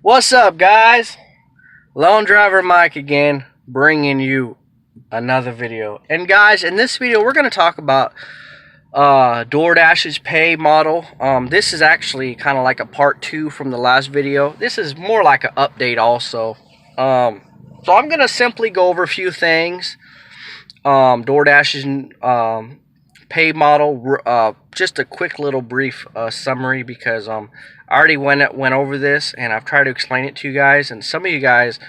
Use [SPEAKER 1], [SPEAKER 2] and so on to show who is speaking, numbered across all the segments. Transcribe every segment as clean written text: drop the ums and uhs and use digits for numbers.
[SPEAKER 1] What's up, guys? Lone Driver Mike again, bringing you another video. And guys, in this video, we're going to talk about Doordash's pay model. This is actually kind of like a part 2 from the last video. This is more like an update also. So I'm going to simply go over a few things. Doordash's pay model, just a quick little brief summary, because I already went over this and I've tried to explain it to you guys, and some of you guys,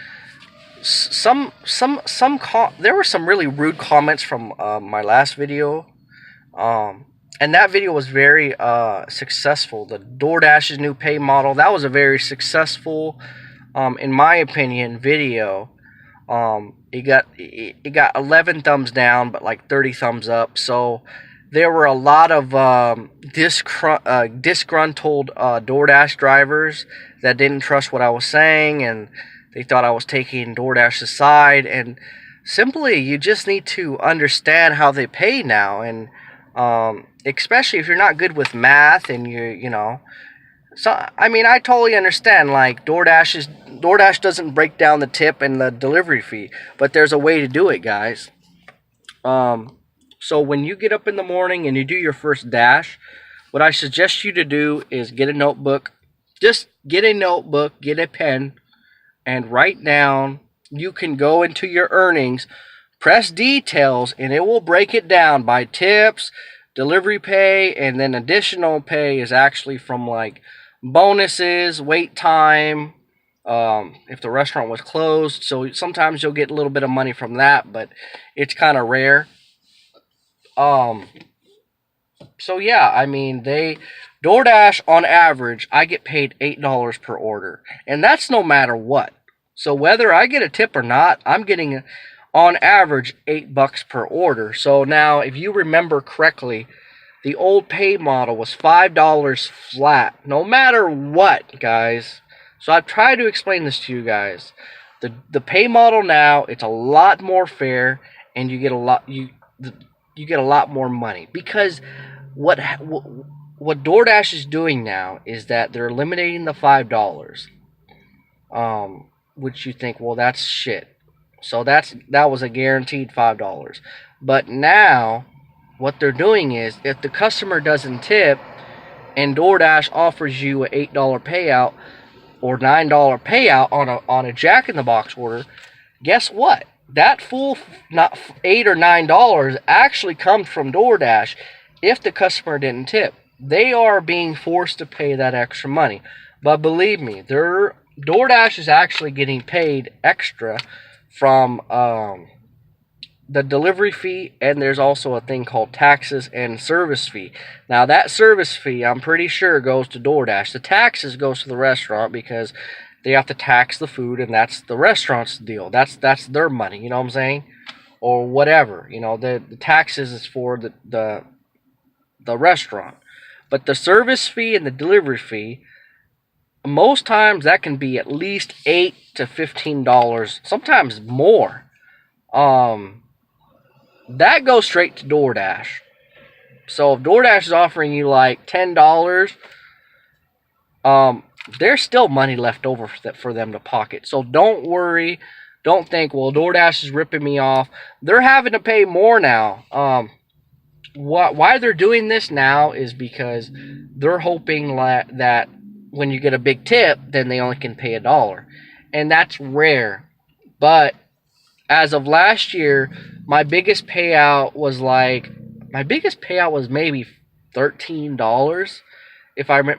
[SPEAKER 1] there were some really rude comments from my last video, and that video was very successful. The Doordash's new pay model, that was a very successful, in my opinion, video. It got 11 thumbs down, but like 30 thumbs up. So there were a lot of disgruntled Doordash drivers that didn't trust what I was saying, and they thought I was taking Doordash's side. And simply, you just need to understand how they pay now, and especially if you're not good with math, and you know. So I mean, I totally understand. Like Doordash doesn't break down the tip and the delivery fee, but there's a way to do it, guys. So when you get up in the morning and you do your first dash, what I suggest you to do is get a notebook. Just get a notebook, get a pen, and write down. You can go into your earnings, press details, and it will break it down by tips, delivery pay, and then additional pay is actually from like bonuses, wait time, if the restaurant was closed. So sometimes you'll get a little bit of money from that, but it's kind of rare. So yeah, I mean, DoorDash, on average, I get paid $8 per order, and that's no matter what. So whether I get a tip or not, I'm getting on average $8 per order. So now, if you remember correctly, the old pay model was $5 flat, no matter what, guys. So I've tried to explain this to you guys. The pay model now, it's a lot more fair, and you get a lot you get a lot more money, because what DoorDash is doing now is that they're eliminating the $5, which you think, well, that's shit. So that was a guaranteed $5. But now what they're doing is, if the customer doesn't tip and DoorDash offers you an $8 payout or $9 payout on a Jack in the Box order, guess what? That full not $8 or $9 actually comes from DoorDash if the customer didn't tip. They are being forced to pay that extra money. But believe me, DoorDash is actually getting paid extra from the delivery fee, and there's also a thing called taxes and service fee. Now that service fee, I'm pretty sure, goes to DoorDash. The taxes goes to the restaurant, because they have to tax the food, and that's the restaurant's deal. That's their money, you know what I'm saying? Or whatever, you know, the taxes is for the restaurant. But the service fee and the delivery fee, most times that can be at least $8 to $15, sometimes more. That goes straight to DoorDash. So if DoorDash is offering you like $10, there's still money left over for them to pocket. So don't worry. Don't think, well, DoorDash is ripping me off. They're having to pay more now. Why they're doing this now is because they're hoping that when you get a big tip, then they only can pay $1. And that's rare. But as of last year, my biggest payout was maybe $13.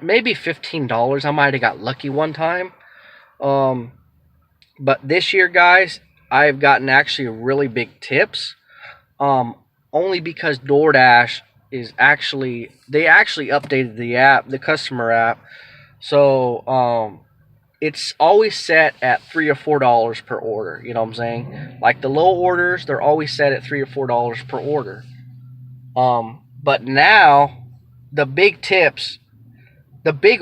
[SPEAKER 1] Maybe $15. I might have got lucky one time. But this year, guys, I've gotten actually really big tips. Only because DoorDash they actually updated the app, the customer app. So it's always set at $3 or $4 per order. You know what I'm saying? Like the low orders, they're always set at $3 or $4 per order. But now the big tips. Let me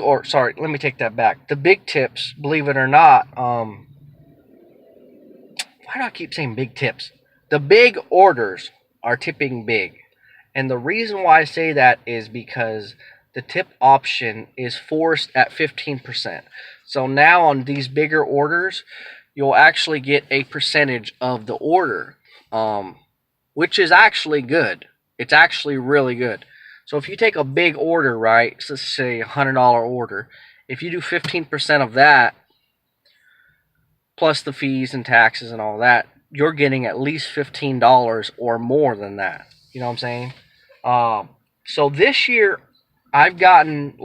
[SPEAKER 1] take that back. The big tips, believe it or not, why do I keep saying big tips? The big orders are tipping big. And the reason why I say that is because the tip option is forced at 15%. So now on these bigger orders, you'll actually get a percentage of the order, which is actually good. It's actually really good. So if you take a big order, right, so let's say $100 order, if you do 15% of that, plus the fees and taxes and all that, you're getting at least $15 or more than that. You know what I'm saying? So this year, I've gotten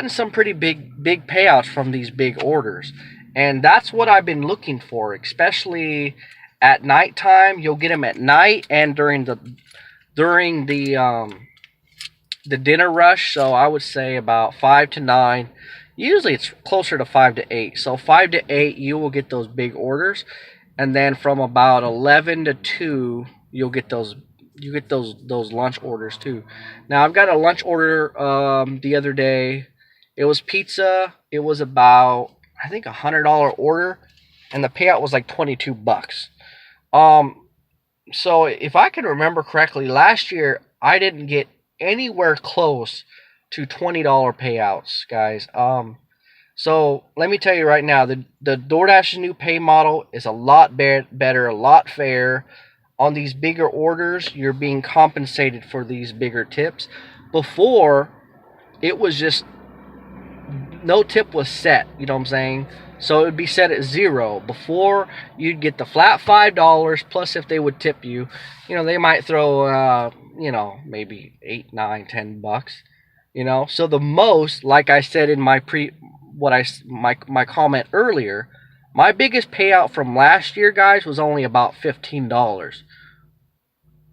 [SPEAKER 1] some pretty big payouts from these big orders, and that's what I've been looking for, especially at nighttime. You'll get them at night and during the dinner rush. So I would say about 5 to 9. Usually it's closer to 5 to 8. So 5 to 8, you will get those big orders, and then from about 11 to 2, you'll get those. You get those lunch orders too. Now I've got a lunch order the other day. It was pizza. It was about, I think, $100 order, and the payout was like $22. So if I can remember correctly, last year I didn't get anywhere close to $20 payouts, guys. So let me tell you right now, the DoorDash's new pay model is a lot better, a lot fair. On these bigger orders, you're being compensated for these bigger tips. Before, it was just no tip was set, you know what I'm saying? So it would be set at 0. Before, you'd get the flat $5, plus if they would tip you, they might throw, maybe $8, $9, $10, So the most, like I said in my comment earlier, my biggest payout from last year, guys, was only about $15.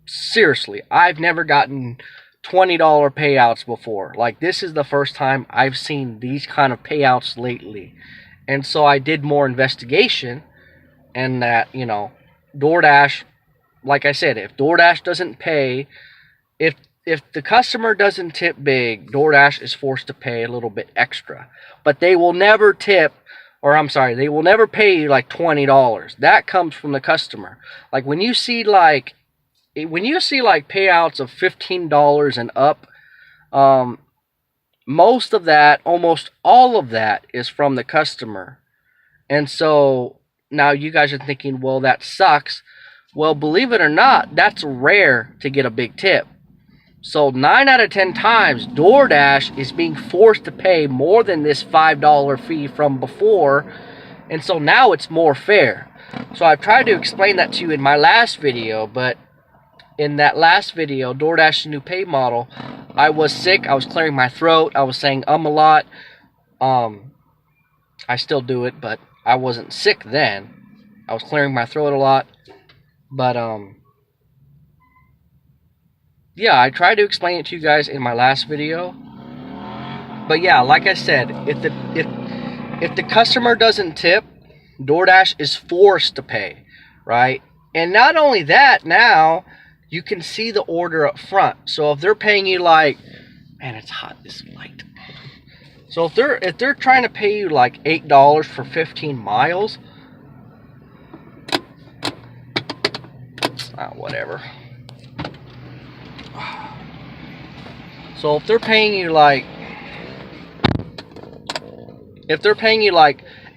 [SPEAKER 1] Seriously, I've never gotten $20 payouts before. Like, this is the first time I've seen these kind of payouts lately. And so I did more investigation, and that, DoorDash, like I said, if DoorDash doesn't pay, if the customer doesn't tip big, DoorDash is forced to pay a little bit extra. But they will never tip, or I'm sorry, they will never pay you like $20. That comes from the customer. Like when you see like payouts of $15 and up, most of that, almost all of that is from the customer. And so now you guys are thinking, well, that sucks. Well, believe it or not, that's rare to get a big tip. So 9 out of 10 times, DoorDash is being forced to pay more than this $5 fee from before. And so now it's more fair. So I've tried to explain that to you in my last video, but in that last video, DoorDash's new pay model, I was sick. I was clearing my throat. I was saying a lot. I still do it, but I wasn't sick then. I was clearing my throat a lot. But, yeah, I tried to explain it to you guys in my last video. But yeah, like I said, if the customer doesn't tip, DoorDash is forced to pay, right? And not only that, now you can see the order up front. So if they're paying you like, man, it's hot, this light. So if they're trying to pay you like $8 for 15 miles, whatever. So if they're paying you like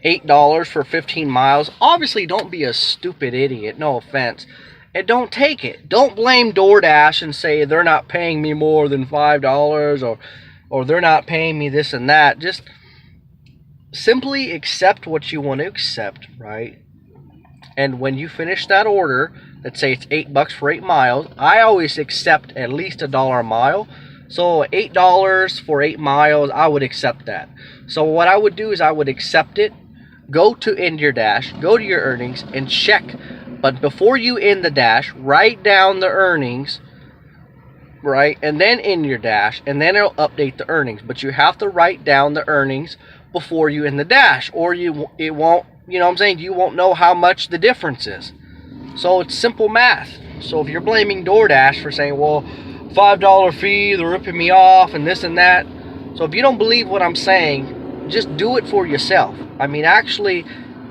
[SPEAKER 1] $8 for 15 miles, obviously don't be a stupid idiot, no offense, and don't take it. Don't blame DoorDash and say they're not paying me more than $5 or they're not paying me this and that. Just simply accept what you want to accept, right? And when you finish that order, let's say it's $8 for 8 miles, I always accept at least $1 a mile. So $8 for 8 miles, I would accept that. So what I would do is I would accept it, go to end your dash, go to your earnings, and check. But before you end the dash, write down the earnings, right? And then end your dash, and then it'll update the earnings. But you have to write down the earnings before you end the dash, or it won't, you know what I'm saying? You won't know how much the difference is. So it's simple math. So if you're blaming DoorDash for saying, well, $5 fee, they're ripping me off, and this and that. So if you don't believe what I'm saying, just do it for yourself. I mean, actually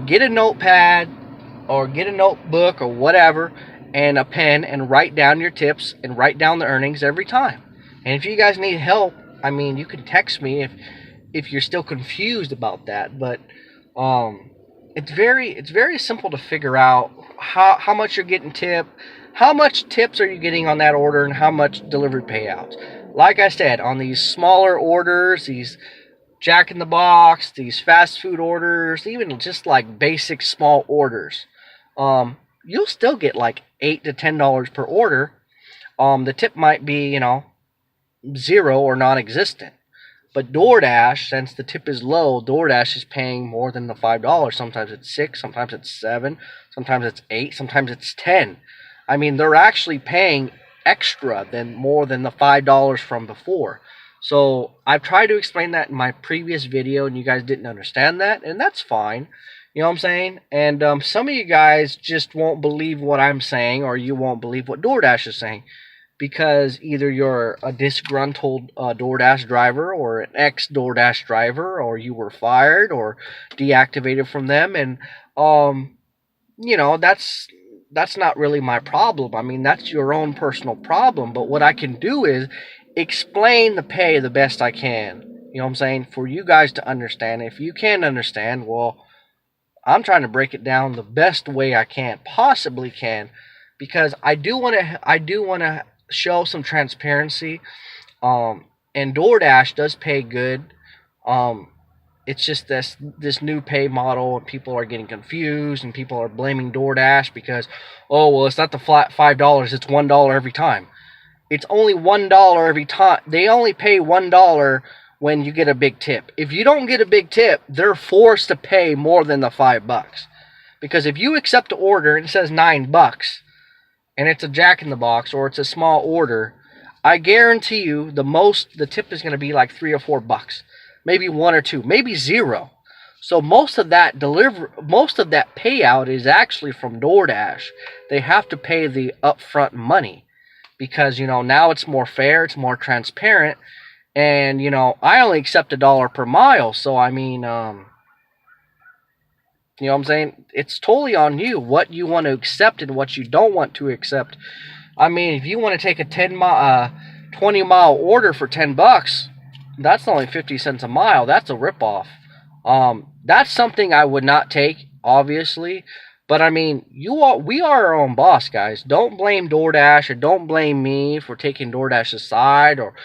[SPEAKER 1] get a notepad or get a notebook or whatever and a pen and write down your tips and write down the earnings every time. And if you guys need help, I mean, you can text me if you're still confused about that. But it's very simple to figure out how much you're getting tipped, how much tips are you getting on that order, and how much delivery payouts. Like I said, on these smaller orders, these Jack in the Box, these fast food orders, even just like basic small orders, you'll still get like $8 to $10 per order. The tip might be, zero or non-existent. But DoorDash, since the tip is low, DoorDash is paying more than the $5. Sometimes it's 6, sometimes it's 7, sometimes it's 8, sometimes it's 10. I mean, they're actually paying extra more than the $5 from before. So I've tried to explain that in my previous video, and you guys didn't understand that, and that's fine. You know what I'm saying? And some of you guys just won't believe what I'm saying, or you won't believe what DoorDash is saying, because either you're a disgruntled DoorDash driver or an ex-DoorDash driver, or you were fired or deactivated from them, and that's not really my problem. I mean, that's your own personal problem. But what I can do is explain the pay the best I can. You know what I'm saying? For you guys to understand. If you can't understand, well, I'm trying to break it down the best way I possibly can, because I do want to show some transparency. And DoorDash does pay good. It's just this new pay model, and people are getting confused, and people are blaming DoorDash because, oh, well, it's not the flat $5, it's $1 every time. It's only $1 every time. They only pay $1 when you get a big tip. If you don't get a big tip, they're forced to pay more than the $5. Because if you accept the order and it says $9, and it's a Jack in the Box or it's a small order, I guarantee you the tip is going to be like $3 or $4, maybe 1 or 2, maybe 0. So most of that payout is actually from DoorDash. They have to pay the upfront money because now it's more fair, it's more transparent, and I only accept $1 per mile. So I mean, you know what I'm saying? It's totally on you what you want to accept and what you don't want to accept. I mean, if you want to take a 20-mile order for $10, that's only 50 cents a mile. That's a ripoff. That's something I would not take, obviously. But I mean, we are our own boss, guys. Don't blame DoorDash, or don't blame me for taking DoorDash's side, or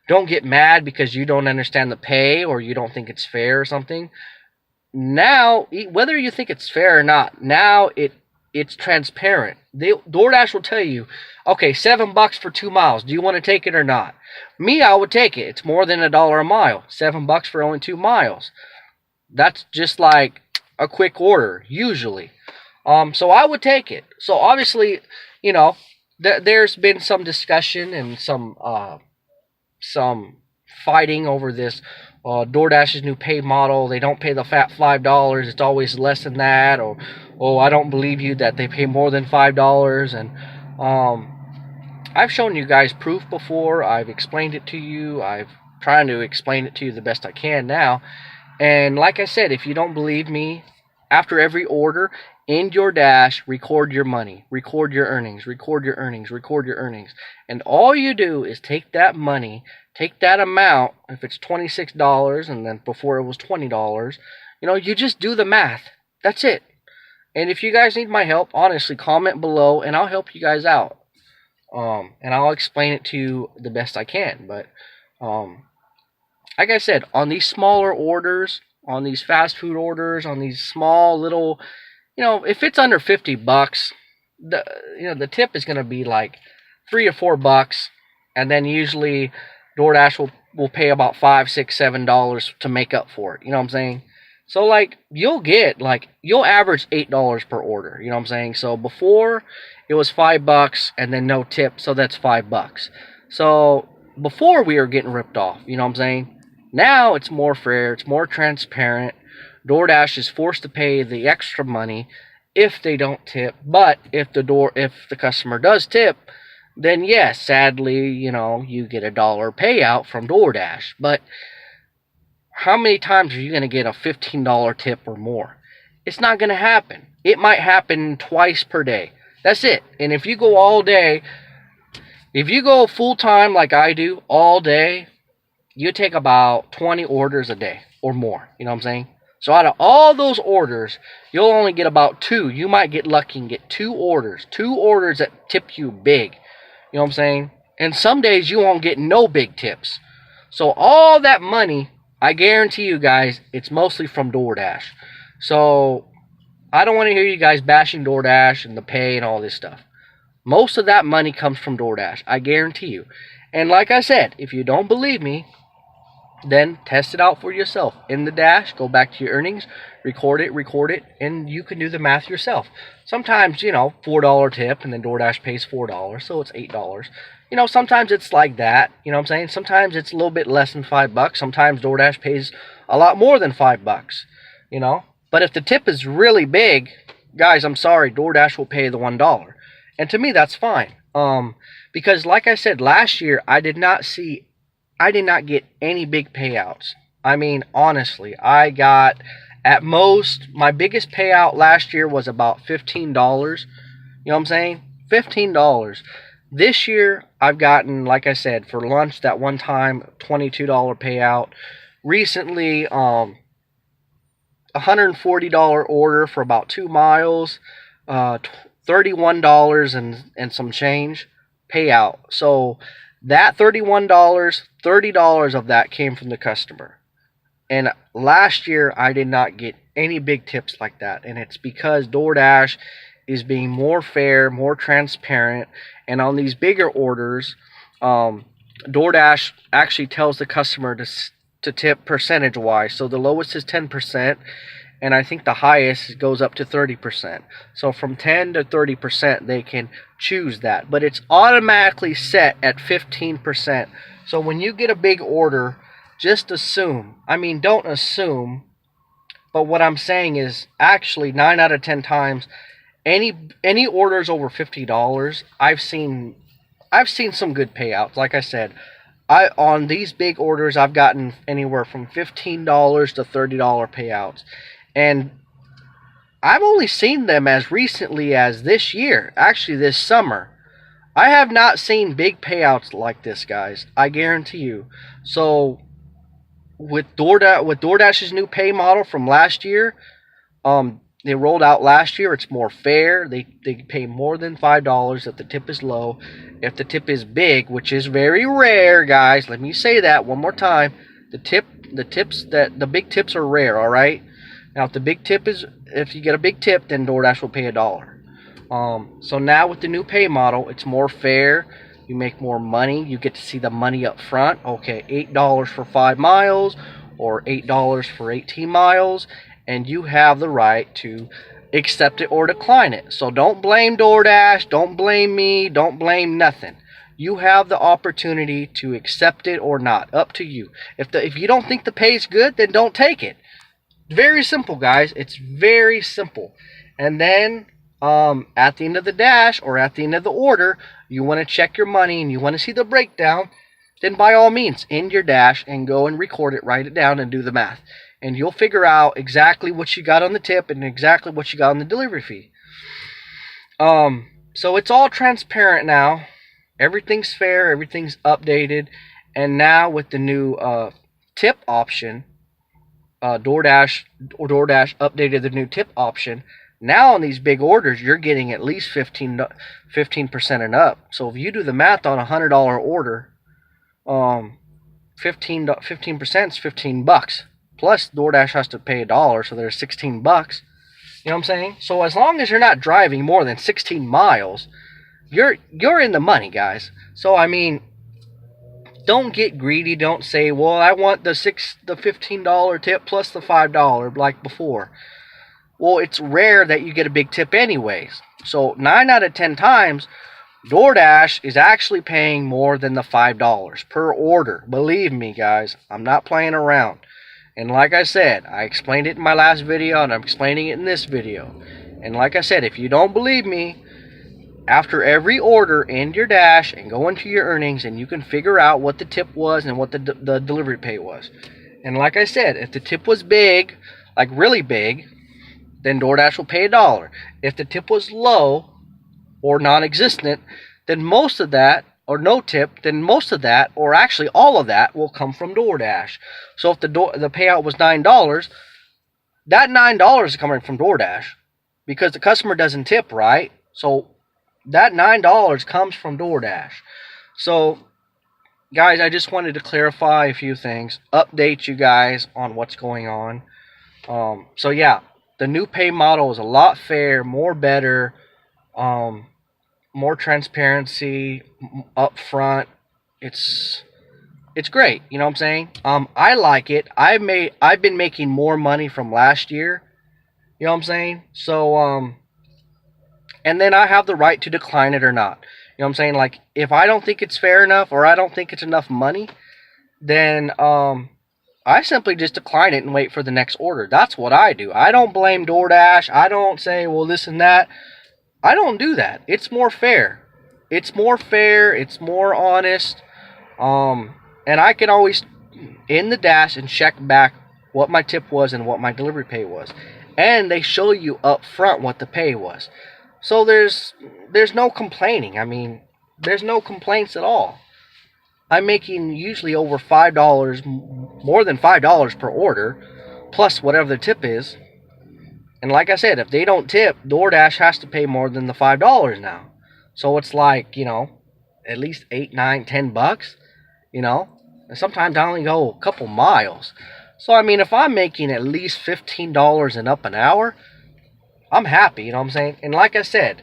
[SPEAKER 1] don't get mad because you don't understand the pay or you don't think it's fair or something. Now, whether you think it's fair or not, now it's transparent. DoorDash will tell you, okay, $7 for 2 miles. Do you want to take it or not? Me, I would take it. It's more than $1 a mile. $7 for only 2 miles. That's just like a quick order, usually. So I would take it. So obviously, there's been some discussion and some fighting over this DoorDash's new pay model. They don't pay the fat $5. It's always less than that. Or, oh, I don't believe you that they pay more than $5. And I've shown you guys proof before. I've explained it to you. I've trying to explain it to you the best I can now. And like I said, if you don't believe me, after every order, in DoorDash, record your money, record your earnings, record your earnings, record your earnings. And all you do is take that money, take that amount, if it's $26, and then before it was $20, you just do the math. That's it. And if you guys need my help, honestly, comment below, and I'll help you guys out. And I'll explain it to you the best I can. But, like I said, on these smaller orders, on these fast food orders, on these small little, if it's under $50, the tip is going to be like $3 or $4, and then usually DoorDash will pay about $5, $6, $7 to make up for it. You know what I'm saying? So like you'll average $8 per order. You know what I'm saying? So before it was $5 and then no tip, so that's $5. So before we were getting ripped off. You know what I'm saying? Now it's more fair, it's more transparent. DoorDash is forced to pay the extra money if they don't tip. But if the customer does tip, then yes, sadly, you get $1 payout from DoorDash. But how many times are you going to get a $15 tip or more? It's not going to happen. It might happen twice per day. That's it. And if you go all day, if you go full time like I do all day, you take about 20 orders a day or more. You know what I'm saying? So out of all those orders, you'll only get about 2. You might get lucky and get 2 orders. 2 orders that tip you big. You know what I'm saying? And some days you won't get no big tips. So all that money, I guarantee you guys, it's mostly from DoorDash. So I don't want to hear you guys bashing DoorDash and the pay and all this stuff. Most of that money comes from DoorDash. I guarantee you. And like I said, if you don't believe me, then test it out for yourself. In the dash, go back to your earnings, record it, and you can do the math yourself. Sometimes, you know, $4 tip, and then DoorDash pays $4, so it's $8. You know, sometimes it's like that. You know what I'm saying? Sometimes it's a little bit less than $5. Sometimes DoorDash pays a lot more than $5. You know? But if the tip is really big, guys, I'm sorry, DoorDash will pay the $1. And to me, that's fine. Because like I said, last year, I did not get any big payouts. I mean, honestly, I got, at most, my biggest payout last year was about $15. You know what I'm saying? $15. This year, I've gotten, like I said, for lunch, that one time, $22 payout. Recently, $140 order for about 2 miles, $31 and some change payout. So that $31, $30 of that came from the customer. And last year, I did not get any big tips like that. And it's because DoorDash is being more fair, more transparent. And on these bigger orders, DoorDash actually tells the customer to tip percentage-wise. So the lowest is 10%. And I think the highest goes up to 30%. So from 10 to 30%, they can choose that. But it's automatically set at 15%. So when you get a big order, just assume. I mean, don't assume. But what I'm saying is, actually, 9 out of 10 times, any orders over $50, I've seen some good payouts. Like I said, on these big orders, I've gotten anywhere from $15 to $30 payouts. And I've only seen them as recently as this year, actually this summer. I have not seen big payouts like this, guys. I guarantee you. So with DoorDash's new pay model from last year, they rolled out last year. It's more fair. They pay more than $5 if the tip is low. If the tip is big, which is very rare, guys. Let me say that one more time. The big tips are rare. All right. Now, if you get a big tip, then DoorDash will pay $1. So now with the new pay model, it's more fair. You make more money. You get to see the money up front. Okay, $8 for 5 miles or $8 for 18 miles. And you have the right to accept it or decline it. So don't blame DoorDash. Don't blame me. Don't blame nothing. You have the opportunity to accept it or not. Up to you. If you don't think the pay is good, then don't take it. Very simple, guys. It's very simple. And then at the end of the dash or at the end of the order, you want to check your money and you want to see the breakdown, then by all means, end your dash and go and record it, write it down, and do the math. And you'll figure out exactly what you got on the tip and exactly what you got on the delivery fee. So it's all transparent now. Everything's fair. Everything's updated. And now with the new tip option, DoorDash updated the new tip option. Now on these big orders, you're getting at least 15% and up. So if you do the math on a $100 order, 15% is $15. Plus DoorDash has to pay $1, so there's $16. You know what I'm saying? So as long as you're not driving more than 16 miles, you're in the money, guys. So I mean, don't get greedy. Don't say, well, I want the $15 tip plus the $5 like before. Well, it's rare that you get a big tip anyways. So 9 out of 10 times, DoorDash is actually paying more than the $5 per order. Believe me, guys, I'm not playing around. And like I said, I explained it in my last video, and I'm explaining it in this video. And like I said, if you don't believe me, after every order, end your dash and go into your earnings, and you can figure out what the tip was and what the delivery pay was. And like I said, if the tip was big, like really big, then DoorDash will pay $1. If the tip was low or non-existent, then most of that or no tip, then most of that, or actually all of that, will come from DoorDash. So if the payout was $9, that $9 is coming from DoorDash because the customer doesn't tip, right? So that $9 comes from DoorDash. So guys, I just wanted to clarify a few things, update you guys on what's going on. So yeah, the new pay model is a lot fair, more better, more transparency up front. It's great, you know what I'm saying? I like it. I've been making more money from last year. You know what I'm saying? So and then I have the right to decline it or not. You know what I'm saying? Like, if I don't think it's fair enough or I don't think it's enough money, then I simply just decline it and wait for the next order. That's what I do. I don't blame DoorDash. I don't say, well, this and that. I don't do that. It's more fair. It's more fair. It's more honest. And I can always, in the dash, and check back what my tip was and what my delivery pay was. And they show you up front what the pay was. So there's no complaining. I mean, there's no complaints at all. I'm making usually over $5, more than $5 per order, plus whatever the tip is. And like I said, if they don't tip, DoorDash has to pay more than the $5 now. So it's like, you know, at least $8, $9, $10, you know. And sometimes I only go a couple miles. So I mean, if I'm making at least $15 and up an hour, I'm happy, you know what I'm saying? And like I said,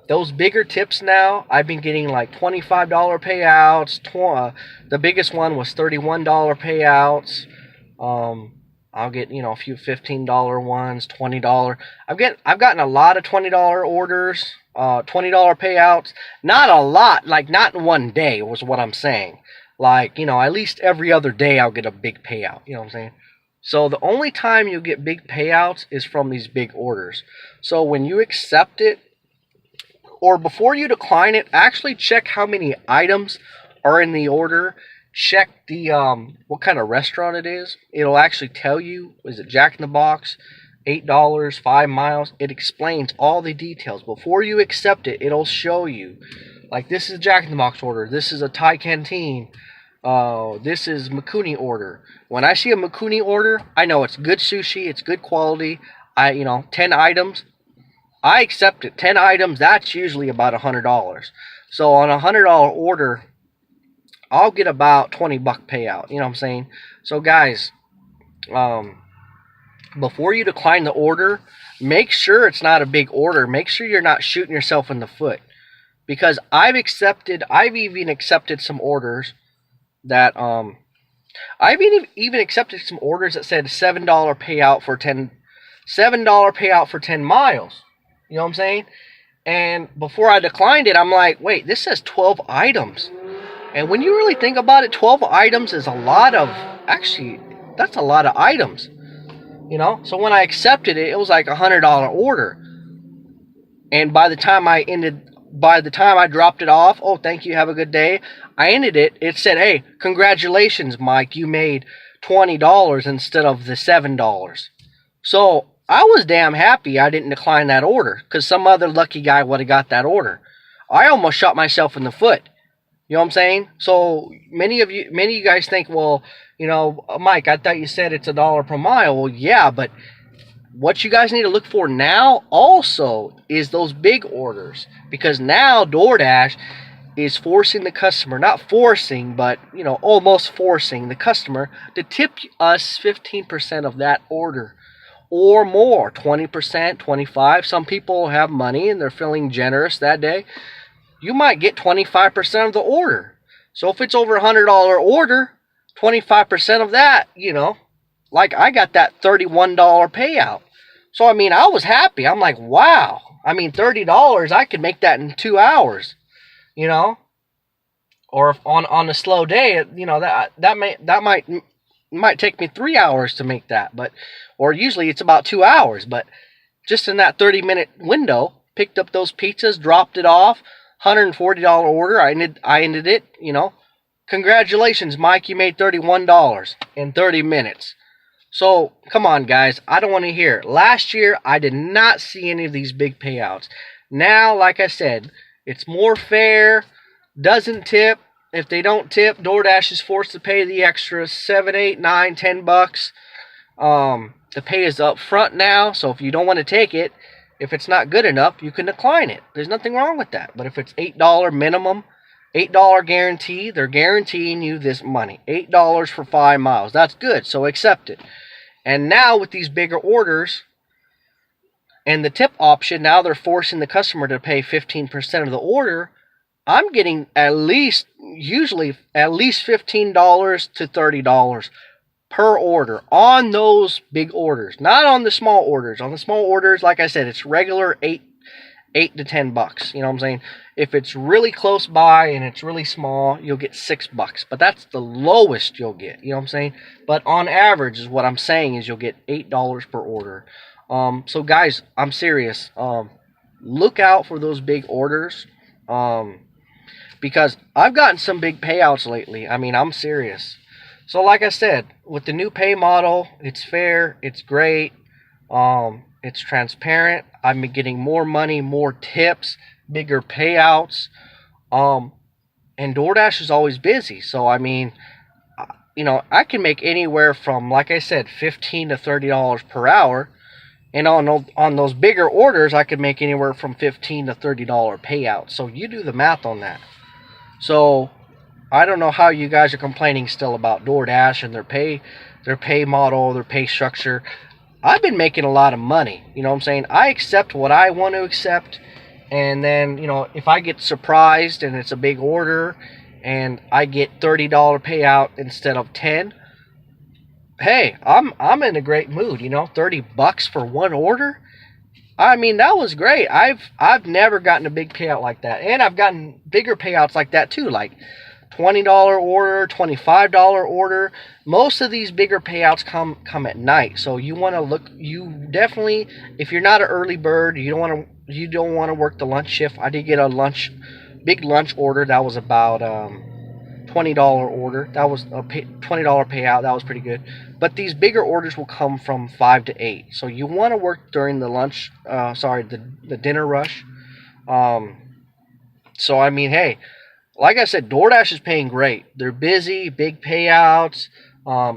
[SPEAKER 1] those bigger tips now, I've been getting like $25 payouts. The biggest one was $31 payouts. I'll get, you know, a few $15 ones, $20. I've gotten a lot of $20 orders, $20 payouts. Not a lot, like not in one day was what I'm saying. Like, you know, at least every other day I'll get a big payout, you know what I'm saying? So the only time you get big payouts is from these big orders. So when you accept it, or before you decline it, actually check how many items are in the order. Check the what kind of restaurant it is. It'll actually tell you, is it Jack in the Box, $8, 5 miles. It explains all the details. Before you accept it, it'll show you, like, this is Jack in the Box order. This is a Thai canteen. This is Mikuni order. When I see a Mikuni order, I know it's good sushi, it's good quality. 10 items, I accept it. 10 items, that's usually about $100. So on a $100 order, I'll get about $20 payout. You know what I'm saying? So guys, before you decline the order, make sure it's not a big order. Make sure you're not shooting yourself in the foot. Because I've even accepted some orders that I've even accepted some orders that said $7 payout for 10 miles. You know what I'm saying? And before I declined it, I'm like, wait, this says 12 items. And when you really think about it, 12 items is a lot of, actually, that's a lot of items. You know? So when I accepted it, it was like a $100 order. And by the time I dropped it off, oh, thank you, have a good day, I ended it, it said, hey, congratulations, Mike, you made $20 instead of the $7. So I was damn happy I didn't decline that order, because some other lucky guy would have got that order. I almost shot myself in the foot. You know what I'm saying? So many of you guys think, well, you know, Mike, I thought you said it's $1 per mile. Well, yeah, but what you guys need to look for now also is those big orders, because now DoorDash is forcing the customer, not forcing, but, you know, almost forcing the customer to tip us 15% of that order or more, 20%, 25%. Some people have money and they're feeling generous that day. You might get 25% of the order. So if it's over a $100 order, 25% of that, you know, like I got that $31 payout. So, I mean, I was happy. I'm like, wow. I mean, $30, I could make that in 2 hours, you know. Or if on a slow day, you know, that might take me 3 hours to make that. But, or usually it's about 2 hours. But just in that 30-minute window, picked up those pizzas, dropped it off, $140 order. I ended it, you know. Congratulations, Mike, you made $31 in 30 minutes. So, come on, guys. I don't want to hear it. Last year, I did not see any of these big payouts. Now, like I said, it's more fair. doesn't tip, if they don't tip, DoorDash is forced to pay the extra 7, 8, 9, 10 bucks. The pay is up front now, so if you don't want to take it, if it's not good enough, you can decline it. There's nothing wrong with that. But if it's $8 minimum, $8 guarantee, they're guaranteeing you this money. $8 for 5 miles. That's good, so accept it. And now with these bigger orders and the tip option, now they're forcing the customer to pay 15% of the order. I'm getting usually at least $15 to $30 per order on those big orders, not on the small orders. On the small orders, like I said, it's regular 8 to 10 bucks. You know what I'm saying? If it's really close by and it's really small, you'll get $6, but that's the lowest you'll get. You know what I'm saying? But on average, is what I'm saying, is you'll get $8 per order. So guys, I'm serious. Look out for those big orders. Because I've gotten some big payouts lately. I mean, I'm serious. So like I said, with the new pay model, it's fair, it's great, it's transparent. I'm getting more money, more tips, bigger payouts, and DoorDash is always busy. So I mean, you know, I can make anywhere from, like I said, $15 to $30 per hour, and on those bigger orders, I could make anywhere from $15 to $30 payouts. So you do the math on that. So I don't know how you guys are complaining still about DoorDash and their pay model, their pay structure. I've been making a lot of money. You know what I'm saying? I accept what I want to accept. And then, you know, if I get surprised and it's a big order and I get $30 payout instead of 10, hey, I'm in a great mood, you know, $30 for one order. I mean, that was great. I've never gotten a big payout like that. And I've gotten bigger payouts like that too, like $20 order, $25 order. Most of these bigger payouts come at night. So you want to look, you definitely, if you're not an early bird, you don't want to work the lunch shift. I did get a big lunch order that was about $20 order. That was a $20 payout. That was pretty good. But these bigger orders will come from 5 to 8. So you want to work during the the dinner rush. So I mean, hey, like I said, DoorDash is paying great. They're busy, big payouts.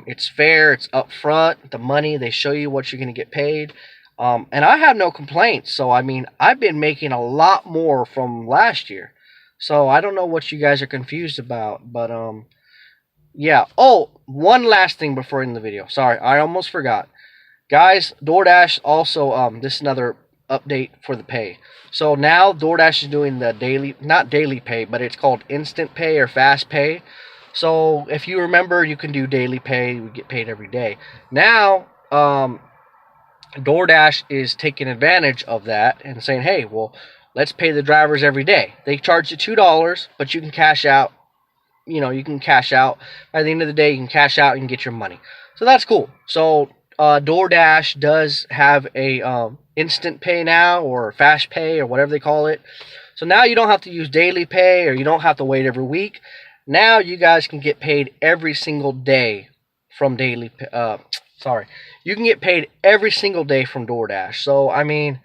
[SPEAKER 1] It's fair. It's upfront. The money, they show you what you're going to get paid. And I have no complaints. So, I mean, I've been making a lot more from last year. So, I don't know what you guys are confused about. But, yeah. Oh, one last thing before ending the video. Sorry, I almost forgot. Guys, DoorDash also, this is another update for the pay. So now DoorDash is doing the not daily pay, but it's called instant pay or fast pay. So if you remember, you can do daily pay, we get paid every day. Now DoorDash is taking advantage of that and saying, hey, well, let's pay the drivers every day. They charge you $2, but you can cash out. You know, you can cash out. By the end of the day, you can cash out and get your money. So that's cool. So DoorDash does have a instant pay now, or fast pay, or whatever they call it. So now you don't have to use daily pay, or you don't have to wait every week. Now you guys can get paid every single day from daily. You can get paid every single day from DoorDash. So I mean,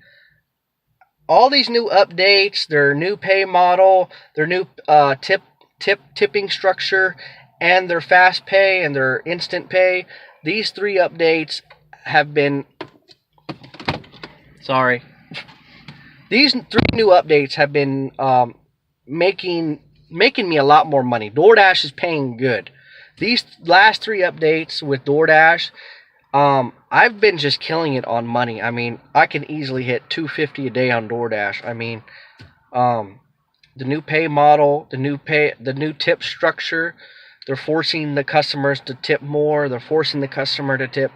[SPEAKER 1] all these new updates, their new pay model, their new tipping structure, and their fast pay and their instant pay. These 3 updates have been... Sorry. These 3 new updates have been making me a lot more money. DoorDash is paying good. These last 3 updates with DoorDash, I've been just killing it on money. I mean, I can easily hit $250 a day on DoorDash. I mean, the new pay model, the new tip structure. They're forcing the customers to tip more. They're forcing the customer to tip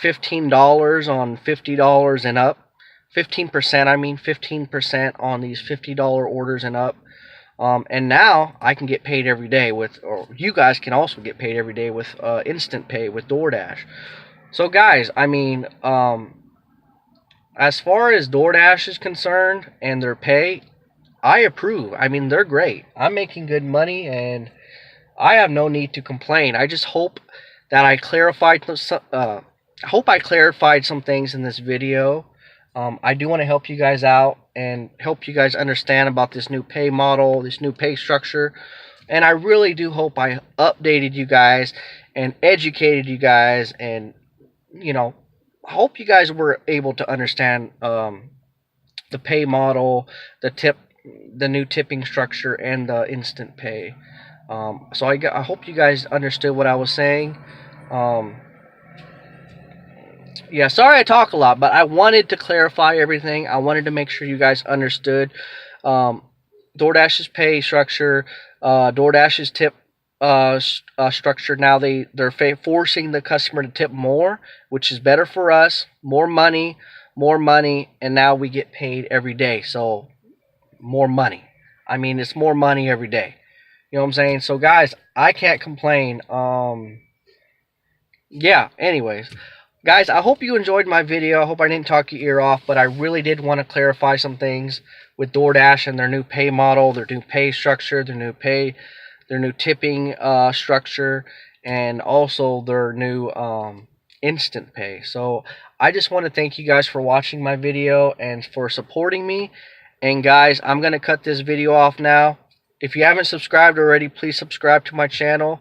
[SPEAKER 1] $15 on $50 and up. 15%, I mean 15% on these $50 orders and up. And now I can get paid every day or you guys can also get paid every day with instant pay with DoorDash. So guys, I mean, as far as DoorDash is concerned and their pay, I approve. I mean, they're great. I'm making good money and I have no need to complain. I just hope that I clarified some things in this video I do want to help you guys out and help you guys understand about this new pay model, this new pay structure. And I really do hope I updated you guys and educated you guys, and I hope you guys were able to understand the pay model, the new tipping structure, and the instant pay. So I hope you guys understood what I was saying. Um, yeah, sorry I talk a lot, but I wanted to clarify everything. I wanted to make sure you guys understood um, DoorDash's pay structure, DoorDash's tip structure. Now they're forcing the customer to tip more, which is better for us. More money, and now we get paid every day. So more money. I mean, it's more money every day. You know what I'm saying? So guys, I can't complain. Yeah. Anyways, guys, I hope you enjoyed my video. I hope I didn't talk your ear off, but I really did want to clarify some things with DoorDash and their new pay model, their new pay structure, their new tipping structure, and also their new instant pay. So I just want to thank you guys for watching my video and for supporting me. And guys, I'm going to cut this video off now. If you haven't subscribed already, please subscribe to my channel.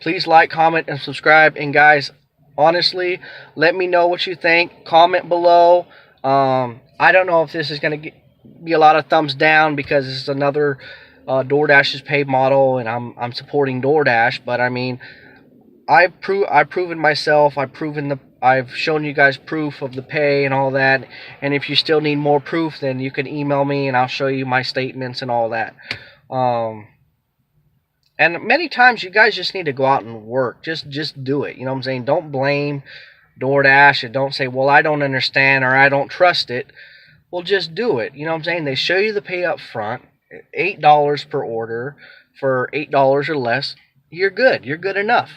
[SPEAKER 1] Please like, comment, and subscribe. And guys, honestly, let me know what you think. Comment below. I don't know if this is going to be a lot of thumbs down because this is another DoorDash's pay model, and I'm supporting DoorDash. But I mean, I've proven myself. I've shown you guys proof of the pay and all that. And if you still need more proof, then you can email me and I'll show you my statements and all that. And many times you guys just need to go out and work. Just do it. You know what I'm saying? Don't blame DoorDash and don't say, well, I don't understand or I don't trust it. Well, just do it. You know what I'm saying? They show you the pay up front, $8 per order. For $8 or less, you're good. You're good enough.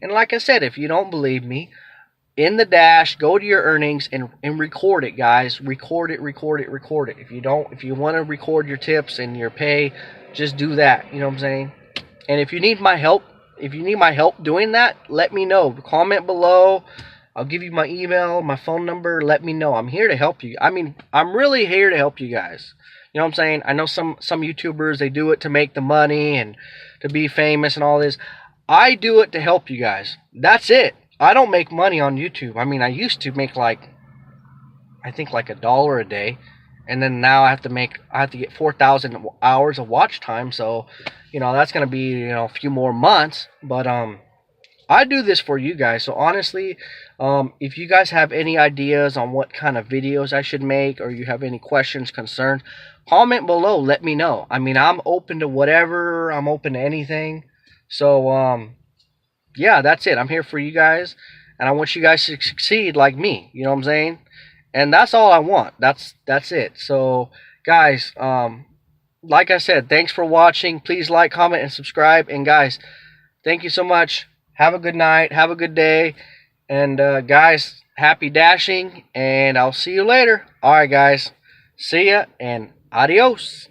[SPEAKER 1] And like I said, if you don't believe me, in the dash, go to your earnings and record it, guys. Record it. If you want to record your tips and your pay, just do that. You know what I'm saying? And if you need my help, doing that, let me know. Comment below. I'll give you my email, my phone number. Let me know. I'm here to help you. I mean, I'm really here to help you guys. You know what I'm saying? I know some YouTubers, they do it to make the money and to be famous and all this. I do it to help you guys. That's it. I don't make money on YouTube. I mean, I used to make I think like $1 a day, and then now I have to get 4,000 hours of watch time. So, that's gonna be a few more months. But I do this for you guys. So honestly, if you guys have any ideas on what kind of videos I should make, or you have any questions, concerns, comment below. Let me know. I mean, I'm open to whatever. I'm open to anything. So, yeah, that's it. I'm here for you guys, and I want you guys to succeed like me. You know what I'm saying? And that's all I want. That's it. So, guys, like I said, thanks for watching. Please like, comment, and subscribe. And guys, thank you so much. Have a good night. Have a good day. And guys, happy dashing, and I'll see you later. All right, guys. See ya, and adios.